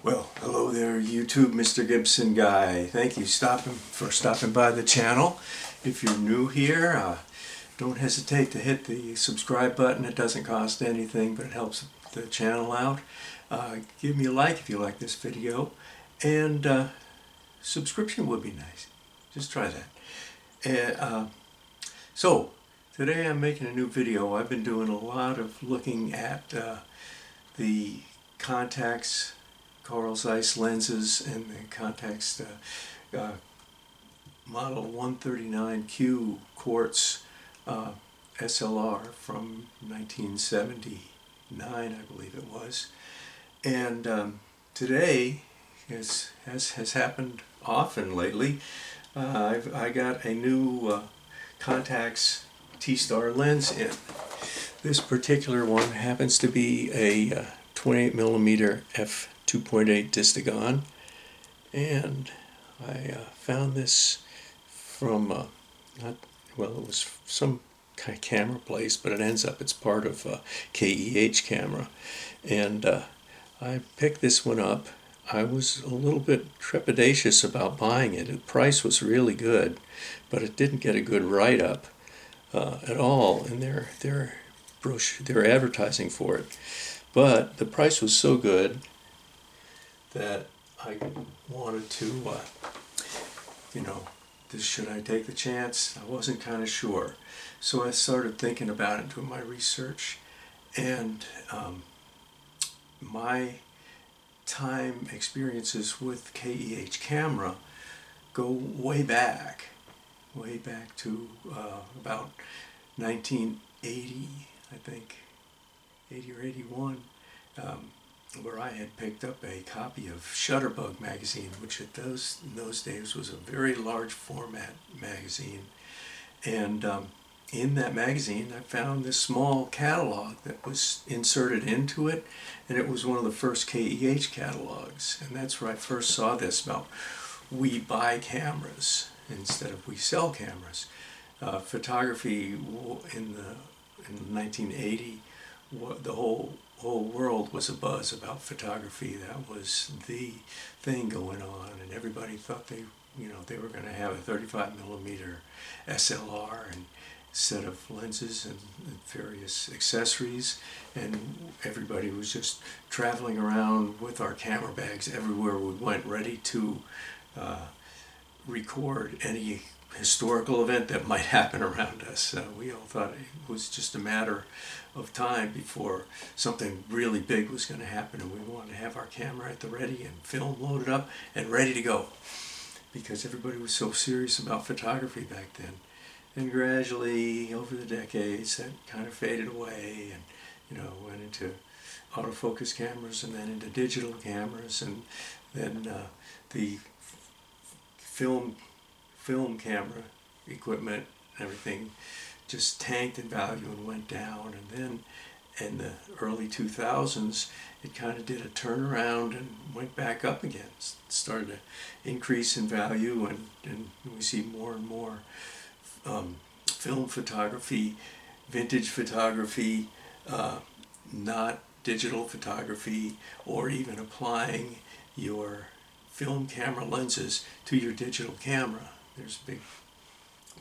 Well, hello there, YouTube, Mr. Gibson guy. Thank you for stopping by the channel. If you're new here, don't hesitate to hit the subscribe button. It doesn't cost anything, but it helps the channel out. Give me a like if you like this video, and subscription would be nice. Just try that. So, today I'm making a new video. I've been doing a lot of looking at the contacts, Carl Zeiss lenses, and the contacts model 139Q quartz SLR from 1979, I believe it was. And today, as has happened often lately, I got a new Contax T-Star lens in. This particular one happens to be a 28mm f2.8 Distagon, and I found this from it was some kind of camera place, but it ends up it's part of KEH camera, and I picked this one up. I was a little bit trepidatious about buying it. The price was really good, but it didn't get a good write-up at all in their brochure, their advertising for it. But the price was so good that I wanted to, should I take the chance? I wasn't kind of sure. So I started thinking about it, doing my research, and my time experiences with KEH camera go way back to about 1980, I think, 80 or 81, where I had picked up a copy of Shutterbug magazine, which in those days was a very large format magazine. And in that magazine I found this small catalog that was inserted into it, and it was one of the first KEH catalogs, and that's where I first saw this about we buy cameras instead of we sell cameras. Photography in 1980, the whole world was abuzz about photography. That was the thing going on, and everybody thought they were going to have a 35mm SLR and set of lenses and various accessories, and everybody was just traveling around with our camera bags everywhere we went, ready to record any historical event that might happen around us. We all thought it was just a matter of time before something really big was going to happen, and we wanted to have our camera at the ready and film loaded up and ready to go, because everybody was so serious about photography back then. And gradually, over the decades, that kind of faded away, and went into autofocus cameras, and then into digital cameras, and then the film camera equipment and everything just tanked in value and went down. And then in the early 2000s, it kind of did a turnaround and went back up again. It started to increase in value, and we see more and more film photography, vintage photography, not digital photography, or even applying your film camera lenses to your digital camera. There's a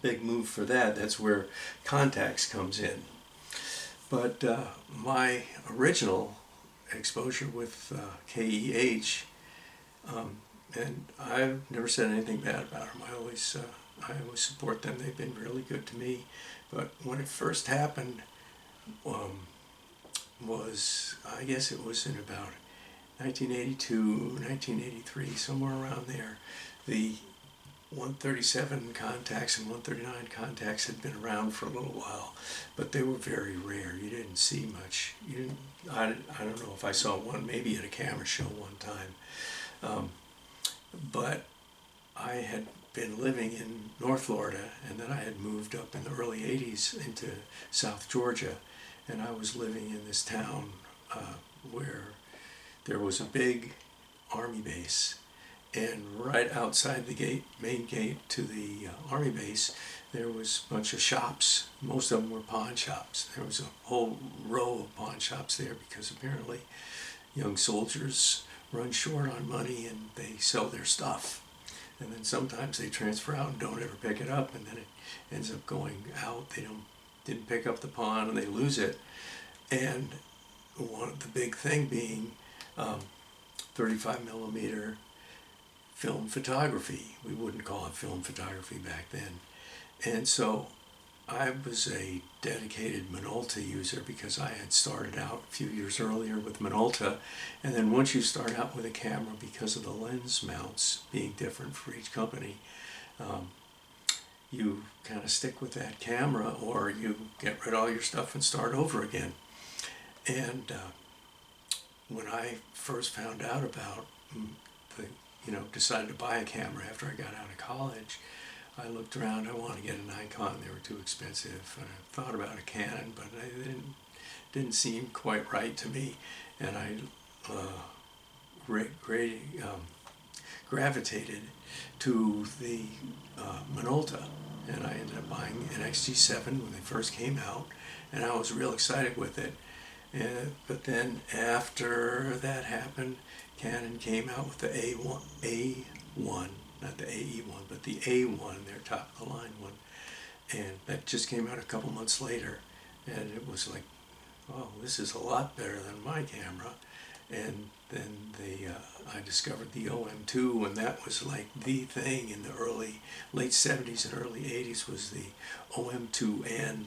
big move for that. That's where Contax comes in. But my original exposure with KEH, and I've never said anything bad about them. I always support them. They've been really good to me. But when it first happened, I guess it was in about 1982, 1983, somewhere around there. The 137 contacts and 139 contacts had been around for a little while, but they were very rare. You didn't see much. I don't know if I saw one, maybe at a camera show one time. But I had been living in North Florida, and then I had moved up in the early 80s into South Georgia, and I was living in this town where there was a big army base, and right outside the main gate to the army base, there was a bunch of shops. Most of them were pawn shops. There was a whole row of pawn shops there because apparently young soldiers run short on money and they sell their stuff. And then sometimes they transfer out and don't ever pick it up, and then it ends up going out. They didn't pick up the pawn and they lose it. And one of the big thing being 35 millimeter film photography. We wouldn't call it film photography back then. And so I was a dedicated Minolta user because I had started out a few years earlier with Minolta. And then once you start out with a camera, because of the lens mounts being different for each company, you kind of stick with that camera, or you get rid of all your stuff and start over again. And when I first found out about decided to buy a camera after I got out of college, I looked around. I wanted to get a Nikon. They were too expensive. And I thought about a Canon, but they didn't seem quite right to me. And I gravitated to the Minolta, and I ended up buying an XG7 when they first came out, and I was real excited with it. But then after that happened, Canon came out with the A1, not the AE1, but the A1, their top of the line one, and that just came out a couple months later, and it was like, oh, this is a lot better than my camera. And then I discovered the OM2, and that was like the thing in the late 70s and early 80s was the OM2N,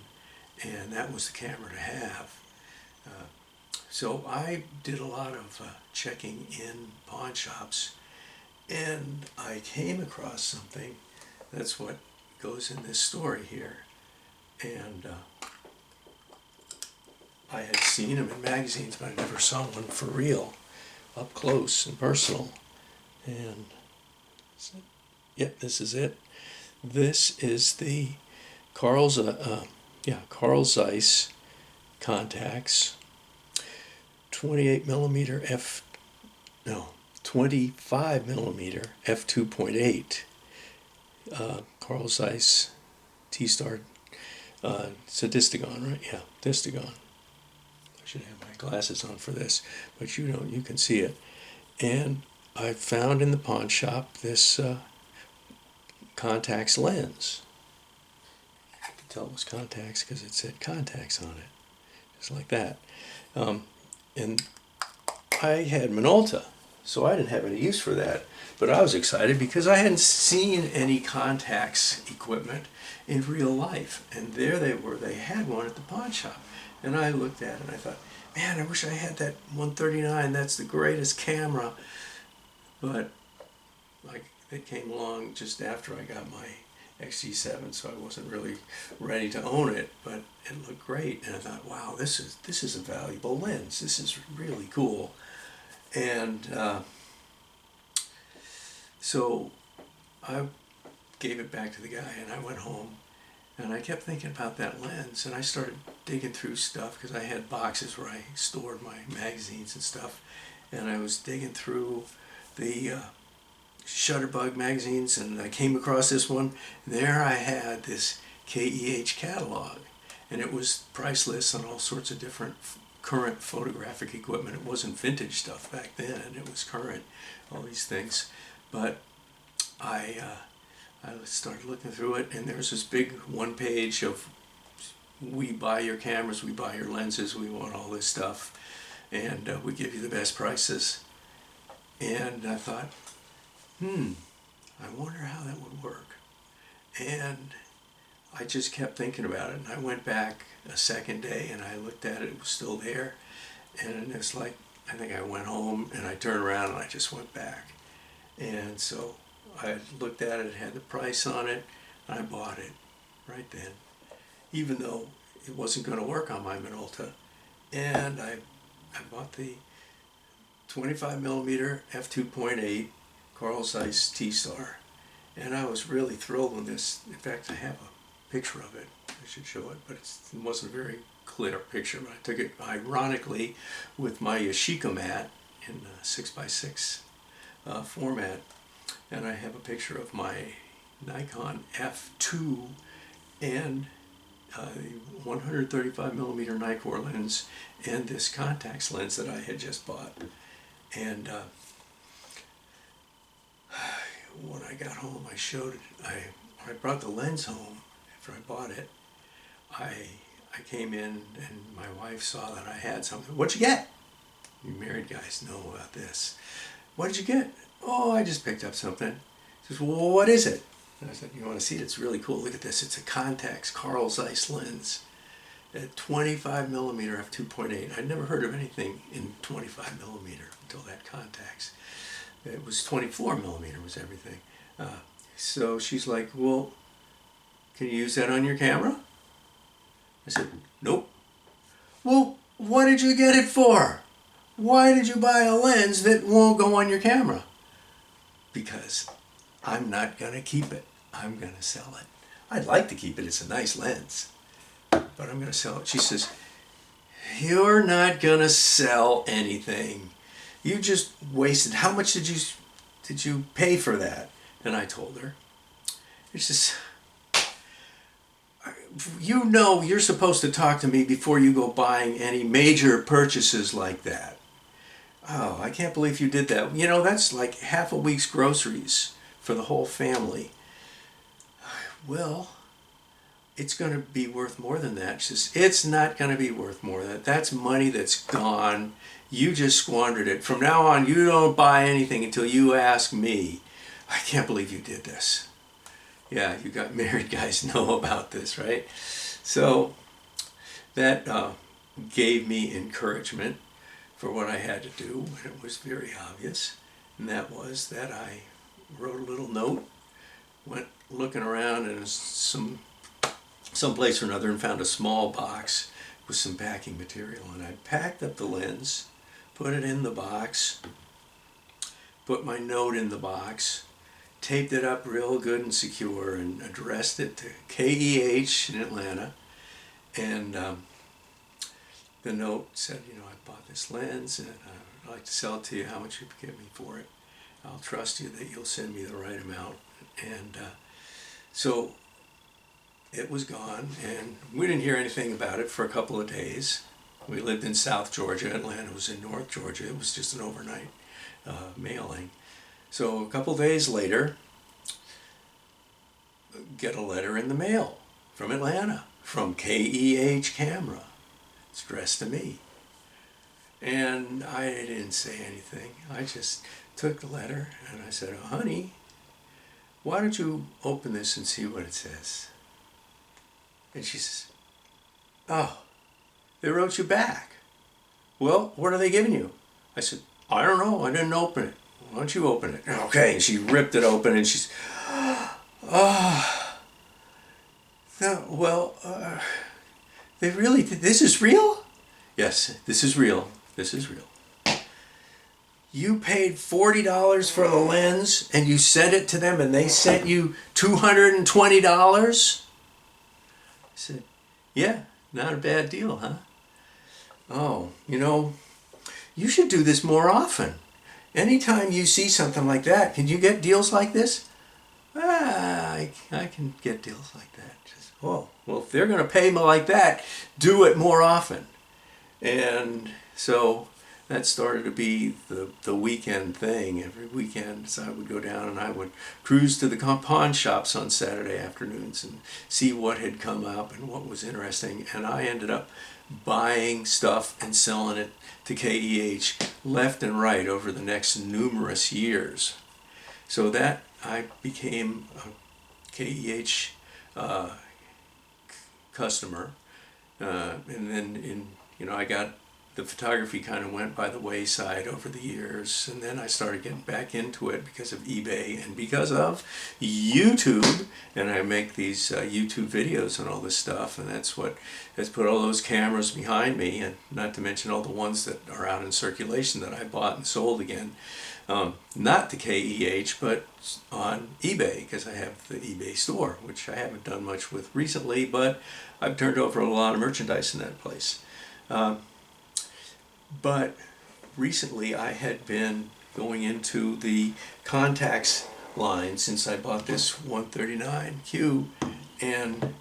and that was the camera to have. So I did a lot of checking in pawn shops, and I came across something. That's what goes in this story here. And I had seen them in magazines, but I never saw one for real, up close and personal. And yep, this is it. This is the Carl Zeiss contacts, 28 millimeter 25 millimeter f2.8. Carl Zeiss T Star. It's a Distagon, right? Yeah, Distagon. I should have my glasses on for this, but you can see it. And I found in the pawn shop this contacts lens. I could tell it was contacts because it said contacts on it, just like that. And I had Minolta, so I didn't have any use for that. But I was excited because I hadn't seen any contacts equipment in real life. And there they were. They had one at the pawn shop. And I looked at it and I thought, man, I wish I had that 139. That's the greatest camera. But it came along just after I got my XG7, so I wasn't really ready to own it, but it looked great. And I thought, wow, this is a valuable lens. This is really cool. And so I gave it back to the guy, and I went home, and I kept thinking about that lens, and I started digging through stuff because I had boxes where I stored my magazines and stuff, and I was digging through the Shutterbug magazines, and I came across this one. There I had this KEH catalog, and it was price lists on all sorts of different current photographic equipment. It wasn't vintage stuff back then, and it was current, all these things. But I started looking through it, and there's this big one page of, we buy your cameras, we buy your lenses, we want all this stuff, and we give you the best prices. And I thought, I wonder how that would work. And I just kept thinking about it, and I went back a second day and I looked at it. It was still there, and it's like, I think I went home and I turned around and I just went back. And so I looked at it, it had the price on it, and I bought it right then, even though it wasn't going to work on my Minolta. And I bought the 25 millimeter f2.8 Carl Zeiss T Star, and I was really thrilled with this. In fact, I have a picture of it. I should show it, but it wasn't a very clear picture. But I took it ironically with my Yashica mat in 6x6 format, and I have a picture of my Nikon f2 and 135 millimeter Nikkor lens and this contacts lens that I had just bought. And when I got home, I showed it. I brought the lens home after I bought it. I came in and my wife saw that I had something. What'd you get? You married guys know about this. What did you get? Oh, I just picked up something. She says, well, what is it? And I said, you want to see it? It's really cool. Look at this. It's a Contax Carl Zeiss lens at 25 millimeter f2.8. I'd never heard of anything in 25 millimeter until that Contax. It was 24 millimeter was everything. So she's like, well, can you use that on your camera? I said, nope. Well, what did you get it for? Why did you buy a lens that won't go on your camera? Because I'm not going to keep it. I'm going to sell it. I'd like to keep it. It's a nice lens. But I'm going to sell it. She says, you're not going to sell anything. You just wasted. How much did you pay for that? And I told her. It's just, you know, you're supposed to talk to me before you go buying any major purchases like that. Oh, I can't believe you did that. You know, that's like half a week's groceries for the whole family. Well, it's going to be worth more than that. She says, it's not going to be worth more than that. That's money that's gone. You just squandered it. From now on, you don't buy anything until you ask me. I can't believe you did this. Yeah, you got married guys know about this, right? So that gave me encouragement for what I had to do, and it was very obvious. And that was that I wrote a little note, went looking around in some place or another and found a small box with some packing material. And I packed up the lens, put it in the box, put my note in the box, taped it up real good and secure, and addressed it to KEH in Atlanta. And the note said, you know, I bought this lens and I'd like to sell it to you. How much you give me for it? I'll trust you that you'll send me the right amount. And so it was gone, and we didn't hear anything about it for a couple of days. We lived in South Georgia. Atlanta was in North Georgia. It was just an overnight mailing. So a couple of days later, get a letter in the mail from Atlanta, from KEH Camera. It's addressed to me. And I didn't say anything. I just took the letter and I said, oh, honey, why don't you open this and see what it says? And she says, oh, they wrote you back. Well, what are they giving you? I said, I don't know. I didn't open it. Why don't you open it? Okay. And she ripped it open and she's, oh, no, well, they really did. This is real? Yes, this is real. This is real. You paid $40 for the lens and you sent it to them and they sent you $220? I said, yeah, not a bad deal, huh? Oh, you know, you should do this more often. Anytime you see something like that, can you get deals like this? I can get deals like that. Just, oh, well, if they're going to pay me like that, do it more often. And so that started to be the weekend thing. Every weekend, so I would go down and I would cruise to the pawn shops on Saturday afternoons and see what had come up and what was interesting. And I ended up buying stuff and selling it to KEH left and right over the next numerous years. So that I became a KEH customer, and then I got, the photography kind of went by the wayside over the years, and then I started getting back into it because of eBay and because of YouTube, and I make these YouTube videos and all this stuff, and that's what has put all those cameras behind me, and not to mention all the ones that are out in circulation that I bought and sold again, not to KEH, but on eBay, because I have the eBay store, which I haven't done much with recently, but I've turned over a lot of merchandise in that place. But recently I had been going into the Contax line since I bought this 139Q, and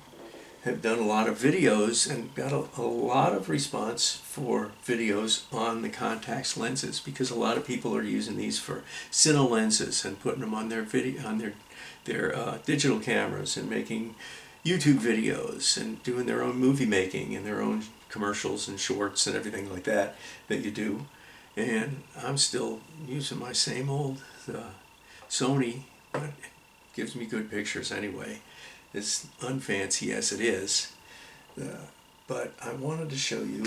have done a lot of videos and got a lot of response for videos on the Contax lenses, because a lot of people are using these for cine lenses and putting them on their digital cameras and making YouTube videos and doing their own movie making and their own commercials and shorts and everything like that you do. And I'm still using my same old Sony, but it gives me good pictures anyway, as unfancy as it is. But I wanted to show you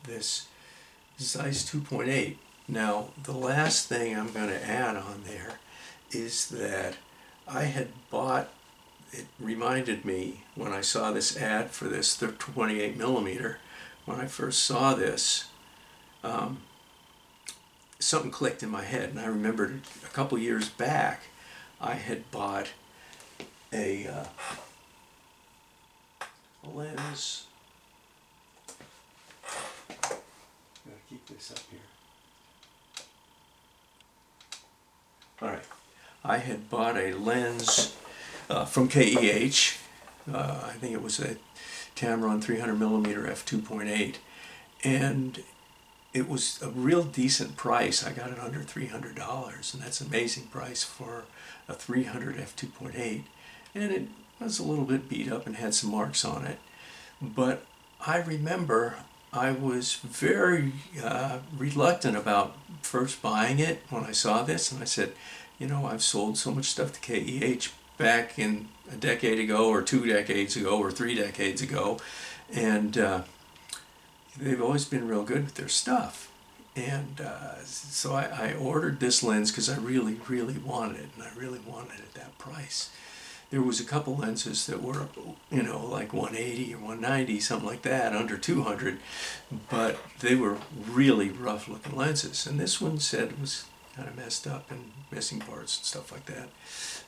this Zeiss 2.8. Now, the last thing I'm going to add on there is that I had bought, it reminded me when I saw this ad for this 28 millimeter, when I first saw this, something clicked in my head, and I remembered a couple years back I had bought a lens. Gotta keep this up here. Alright, I had bought a lens from KEH. I think it was a Tamron 300mm f2.8, and it was a real decent price. I got it under $300, and that's an amazing price for a 300 f2.8. And it was a little bit beat up and had some marks on it. But I remember I was very reluctant about first buying it when I saw this, and I said, you know, I've sold so much stuff to KEH back in a decade ago, or 2 decades ago, or 3 decades ago, and they've always been real good with their stuff. And so I ordered this lens because I really, really wanted it, and I really wanted it at that price. There was a couple lenses that were, you know, like 180 or 190, something like that, under 200, but they were really rough looking lenses. And this one said it was kind of messed up and missing parts and stuff like that.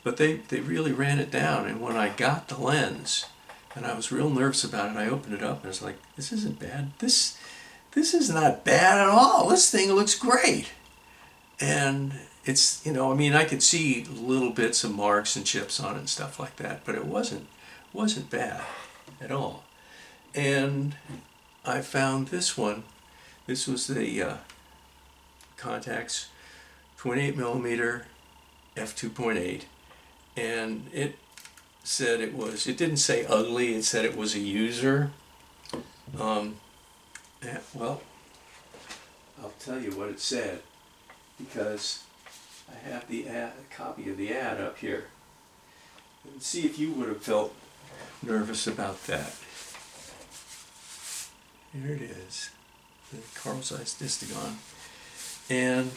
But they really ran it down, and when I got the lens, and I was real nervous about it, I opened it up and I was like, this isn't bad. This is not bad at all. This thing looks great. And it's, you know, I mean, I could see little bits of marks and chips on it and stuff like that, but it wasn't bad at all. And I found this one. This was the Contax 28mm f2.8, and it said it didn't say ugly, it said it was a user. Well, I'll tell you what it said, because I have the copy of the ad up here. And see if you would have felt nervous about that. Here it is, the Carl Zeiss T. And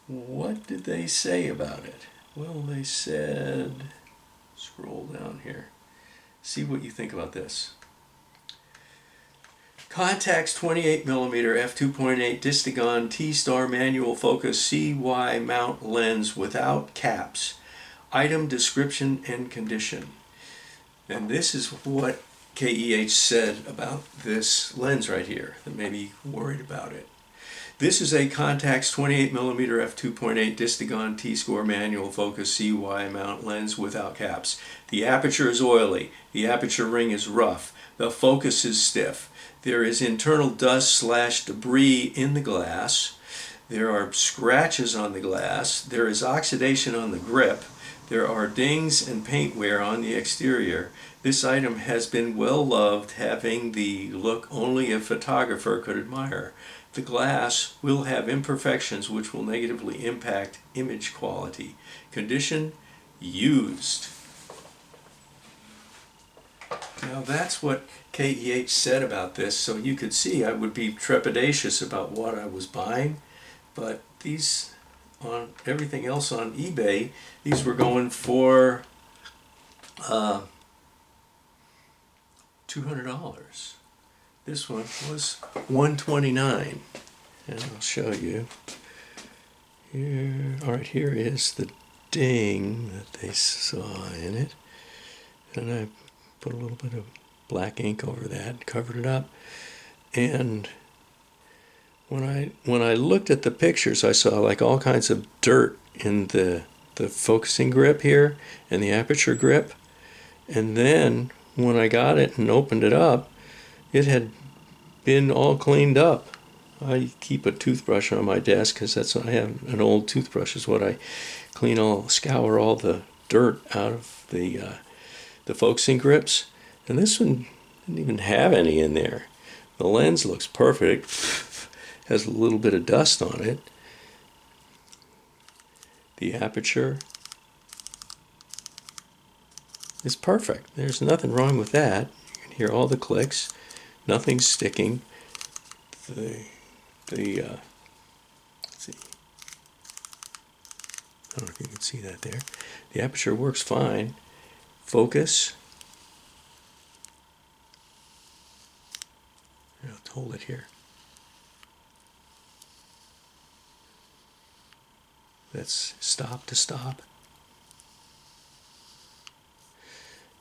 what did they say about it? Well, they said, scroll down here, see what you think about this. Contax 28mm f2.8 Distagon T-Star manual focus CY mount lens without caps. Item description and condition. And this is what KEH said about this lens right here that made me worried about it. This is a Contax 28mm f2.8 Distagon T-Score manual focus CY mount lens without caps. The aperture is oily. The aperture ring is rough. The focus is stiff. There is internal dust/debris in the glass. There are scratches on the glass. There is oxidation on the grip. There are dings and paint wear on the exterior. This item has been well loved, having the look only a photographer could admire. The glass will have imperfections which will negatively impact image quality. Condition: used. Now that's what KEH said about this, so you could see I would be trepidatious about what I was buying, but these, on everything else on eBay, these were going for $200. This one was $129, and I'll show you. Here, all right, here is the ding that they saw in it, and I put a little bit of black ink over that, covered it up, and when I looked at the pictures, I saw like all kinds of dirt in the focusing grip here and the aperture grip, And then when I got it and opened it up, it had been all cleaned up. I keep a toothbrush on my desk because I have an old toothbrush is what I scour all the dirt out of the focusing grips. And this one didn't even have any in there. The lens looks perfect, has a little bit of dust on it. The aperture is perfect. There's nothing wrong with that. You can hear all the clicks. Nothing's sticking. Let's see. I don't know if you can see that there. The aperture works fine. Focus. I'll hold it here. That's stop to stop.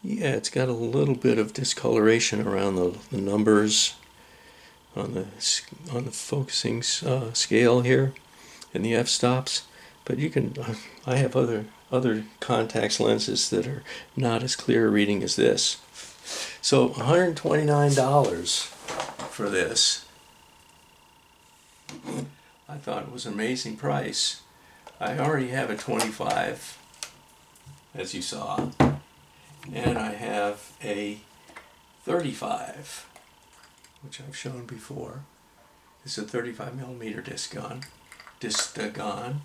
Yeah, it's got a little bit of discoloration around the numbers on the focusing scale here and the f-stops, but you can. I have other contact lenses that are not as clear reading as this. So $129 for this. I thought it was an amazing price. I already have a 25, as you saw, and I have a 35, which I've shown before. This is a 35mm Distagon,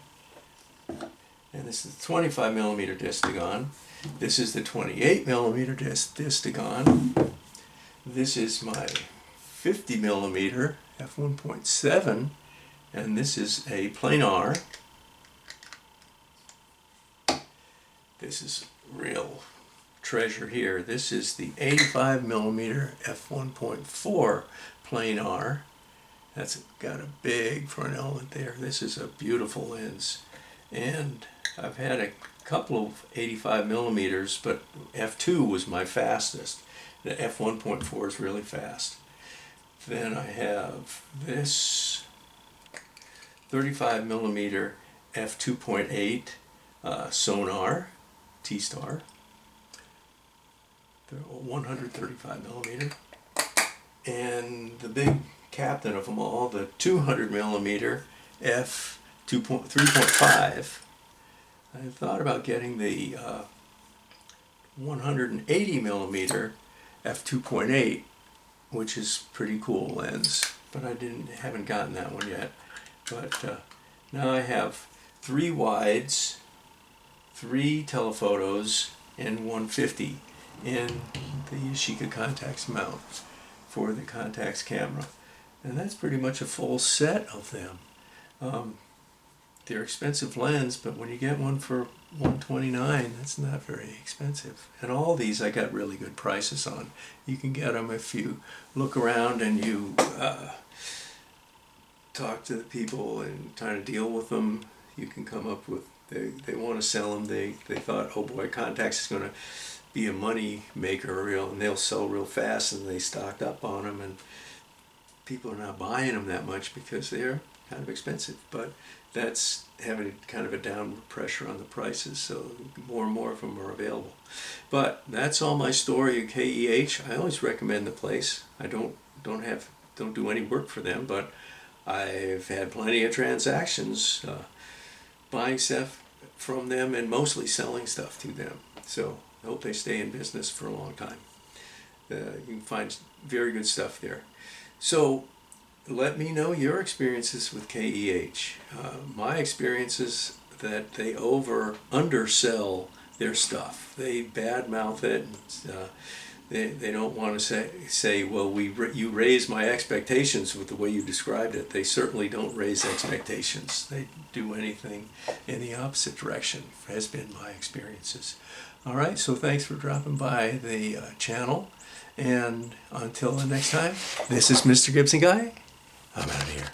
and this is the 25mm Distagon. This is the 28mm Distagon. This is my 50mm f1.7, and this is a planar. This is real treasure here. This is the 85mm f1.4 planar. That's got a big front element there. This is a beautiful lens, and I've had a couple of 85mm, but f2 was my fastest. The f1.4 is really fast. Then I have this 35mm f2.8 sonar T-Star. They're 135mm, and the big captain of them all, the 200mm f3.5. I thought about getting the 180mm f2.8, which is pretty cool lens, but haven't gotten that one yet. But now I have 3 wides, 3 telephotos, and 150 in the Yashica Contax mount for the Contax camera. And that's pretty much a full set of them. They're expensive lens, but when you get one for $129, that's not very expensive. And all these I got really good prices on. You can get them if you look around and you talk to the people and try to deal with them. You can come up with, they want to sell them. They thought, oh boy, Contax is going to be a money maker, and they'll sell real fast, and they stocked up on them, and people are not buying them that much because they're kind of expensive. But that's having kind of a downward pressure on the prices, so more and more of them are available. But that's all my story at KEH. I always recommend the place. I don't do any work for them, but I've had plenty of transactions buying stuff from them and mostly selling stuff to them. So I hope they stay in business for a long time. You can find very good stuff there. So let me know your experiences with KEH. My experience is that they undersell their stuff. They badmouth it. They don't want to say well, you raised my expectations with the way you described it. They certainly don't raise expectations. They do anything in the opposite direction, has been my experiences. All right, so thanks for dropping by the channel. And until the next time, this is Mr. Gibson Guy. I'm out of here.